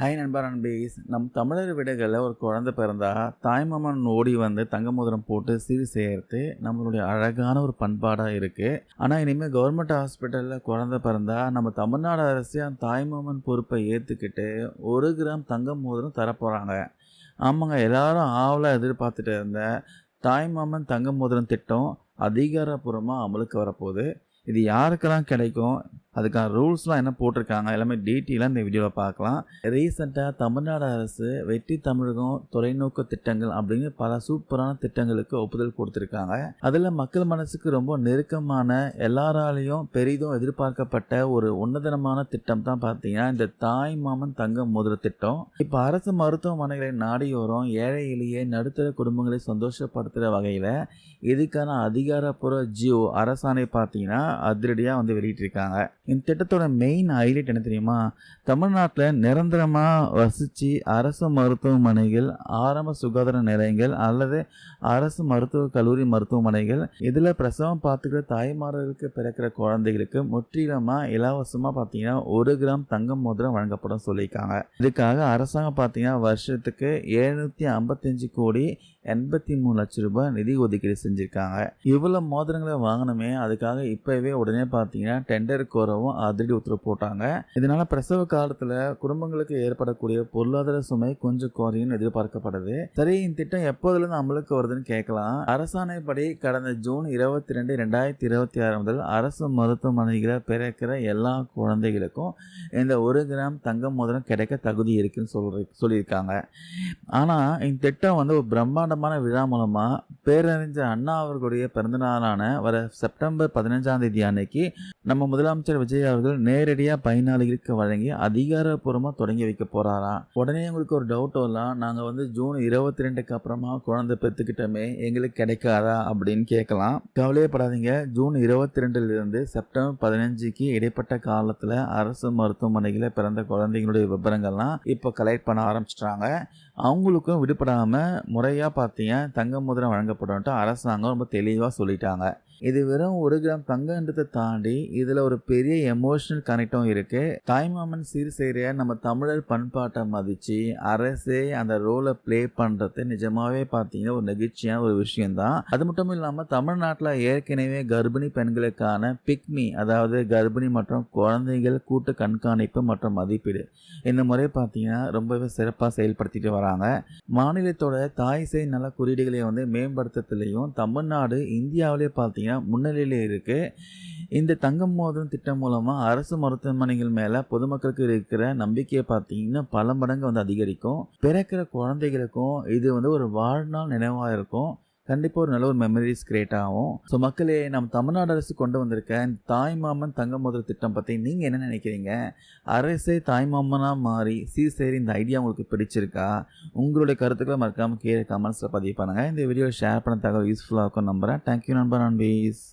Hi நண்பா நண்பீஸ். நம் தமிழர் வீடுகளில் ஒரு குழந்தை பிறந்தா தாய்மாமன் ஓடி வந்து தங்க மோதிரம் போட்டு சீர் செய்யறது நம்மளுடைய அழகான ஒரு பண்பாடாக இருக்குது. ஆனால் இனிமேல் கவர்மெண்ட் ஹாஸ்பிட்டலில் குழந்தை பிறந்தா நம்ம தமிழ்நாடு அரசு அந்த தாய்மாமன் பொறுப்பை ஏற்றுக்கிட்டு 1 கிராம் தங்க மோதிரம் தரப்போகிறாங்க. ஆமாங்க, எல்லாரும் ஆவலாக எதிர்பார்த்துட்டு இருந்த தாய்மாமன் தங்க மோதிரம் திட்டம் அதிகாரப்பூர்வமாக அமலுக்கு வரப்போகுது. இது யாருக்கெல்லாம் கிடைக்கும், அதுக்கான ரூல்ஸ்லாம் என்ன போட்டிருக்காங்க, எல்லாமே டீட்டெயிலாக இந்த வீடியோவில் பார்க்கலாம். ரீசெண்டாக தமிழ்நாடு அரசு வெற்றி தமிழகம் தொலைநோக்கு திட்டங்கள் அப்படின்னு பல சூப்பரான திட்டங்களுக்கு ஒப்புதல் கொடுத்துருக்காங்க. அதில் மக்கள் மனசுக்கு ரொம்ப நெருக்கமான, எல்லாராலையும் பெரிதும் எதிர்பார்க்கப்பட்ட ஒரு உன்னதனமான திட்டம் தான் பார்த்தீங்கன்னா இந்த தாய் மாமன் தங்க மோதிர திட்டம். இப்போ அரசு மருத்துவமனைகளை நாடியோரம் ஏழை எளிய நடுத்தர குடும்பங்களை சந்தோஷப்படுத்துகிற வகையில் இதுக்கான அதிகாரப்பூர்வ ஜியோ அரசாணை பார்த்தீங்கன்னா அதிரடியாக வெளியிட்டிருக்காங்க. இந்த திட்டத்தோட மெயின் ஹைலைட் என்ன தெரியுமா? தமிழ்நாட்டில் நிரந்தரமாக வசித்து அரசு மருத்துவமனைகள், ஆரம்ப சுகாதார நிலையங்கள் அல்லது அரசு மருத்துவக் கல்லூரி மருத்துவமனைகள் இதில் பிரசவம் பார்த்துக்கிற தாய்மார்களுக்கு பிறக்கிற குழந்தைகளுக்கு முற்றிலுமாக இலவசமாக பார்த்தீங்கன்னா 1 கிராம் தங்கம் மோதிரம் வழங்கப்படும் சொல்லியிருக்காங்க. இதுக்காக அரசாங்கம் பார்த்தீங்கன்னா வருஷத்துக்கு 755 கோடி 83 லட்சம் ரூபாய் நிதி ஒதுக்கீடு செஞ்சுருக்காங்க. இவ்வளோ மோதிரங்களை வாங்கணுமே, அதுக்காக இப்போவே உடனே பார்த்தீங்கன்னா டெண்டர் கோரவும் அதிரடி உத்தரவு போட்டாங்க. இதனால பிரசவ காலத்தில் குடும்பங்களுக்கு ஏற்படக்கூடிய பொருளாதார சுமை கொஞ்சம் குறையும் எதிர்பார்க்கப்படுது. சரி, இந்த திட்டம் எப்போதுலேருந்து அமலுக்கு வருதுன்னு கேட்கலாம். அரசாணைப்படி கடந்த ஜூன் 22, 2026 முதல் அரசு மருத்துவமனைகளை பிறக்கிற எல்லா குழந்தைகளுக்கும் இந்த 1 கிராம் தங்க மோதிரம் கிடைக்க தகுதி இருக்குன்னு சொல்லியிருக்காங்க. ஆனால் இந்த திட்டம் ஒரு பிரம்மாண்ட விழா மூலமா பேரறிஞர் அண்ணா அவர்களுடைய பிறந்தநாளான வர செப்டம்பர் 15ஆம் தேதி அன்னைக்கு நம்ம முதலமைச்சர் விஜய் அவர்கள் நேரடியாக பயனாளிகளுக்கு வழங்கி அதிகாரப்பூர்வமாக தொடங்கி வைக்க போறாராம். உடனே உங்களுக்கு ஒரு டவுட் வரலாம், நாங்கள் ஜூன் 22க்கு அப்புறமா குழந்தை பெற்றுக்கிட்டோமே, எங்களுக்கு கிடைக்காதா அப்படின்னு கேட்கலாம். கவலையப்படாதீங்க. ஜூன் 22லிருந்து செப்டம்பர் 15க்கு இடைப்பட்ட காலத்தில் அரசு மருத்துவமனைகளில் பிறந்த குழந்தைங்களுடைய விவரங்கள்லாம் இப்போ கலெக்ட் பண்ண ஆரம்பிச்சிட்டாங்க. அவங்களுக்கும் விடுபடாமல் முறையாக பார்த்தீங்க தங்க மோதிரம் வழங்கப்படும் அரசாங்கம் ரொம்ப தெளிவாக சொல்லிட்டாங்க. இது வெறும் 1 கிராம் தங்கன்றதை தாண்டி இதில் ஒரு பெரிய எமோஷனல் கனெக்டும் இருக்குது. தாய்மாமன் சீர் செய்கிற நம்ம தமிழர் பண்பாட்டை மதித்து அரசே அந்த ரோலை ப்ளே பண்ணுறது நிஜமாகவே பார்த்தீங்கன்னா ஒரு நெகிழ்ச்சியான ஒரு விஷயம்தான். அது மட்டும் இல்லாமல் தமிழ்நாட்டில் ஏற்கனவே கர்ப்பிணி பெண்களுக்கான பிக்மி, அதாவது கர்ப்பிணி மற்றும் குழந்தைகள் கூட்டு கண்காணிப்பு மற்றும் மதிப்பீடு, இந்த முறை பார்த்தீங்கன்னா ரொம்பவே சிறப்பாக செயல்படுத்திட்டு வராங்க. மாநிலத்தோட தாய் சேய் நல குறியீடுகளை மேம்படுத்துறதுலையும் தமிழ்நாடு இந்தியாவிலே பார்த்தீங்கன்னா முன்னிலையில் இருக்கு. இந்த தங்கம் மோதிரம் திட்டம் மூலமா அரசு மருத்துவமனைகள் மேல பொதுமக்களுக்கு இருக்கிற நம்பிக்கையை பார்த்தீங்கன்னா பல மடங்கு அதிகரிக்கும். பிறக்கிற குழந்தைகளுக்கும் இது ஒரு வாழ்நாள் நினைவாக இருக்கும். கண்டிப்பாக ஒரு நல்ல ஒரு மெமரிஸ் கிரியேட் ஆகும். ஸோ மக்களே, நம்ம தமிழ்நாடு அரசு கொண்டு வந்திருக்க இந்த தாய்மாமன் தங்க மோதிர திட்டம் பற்றி நீங்கள் என்ன நினைக்கிறீங்க? அரசே தாய்மாமனாக மாறி சீர் செய்கிற இந்த ஐடியா உங்களுக்கு பிடிச்சிருக்கா? உங்களுடைய கருத்துக்களை மறக்காமல் கீழே கமெண்ட்ஸில் பதிவு பண்ணுங்கள். இந்த வீடியோ ஷேர் பண்ண தகவல் யூஸ்ஃபுல்லாக இருக்கும் நம்புகிறேன். தேங்க்யூ நண்பர் நண்பீஸ்.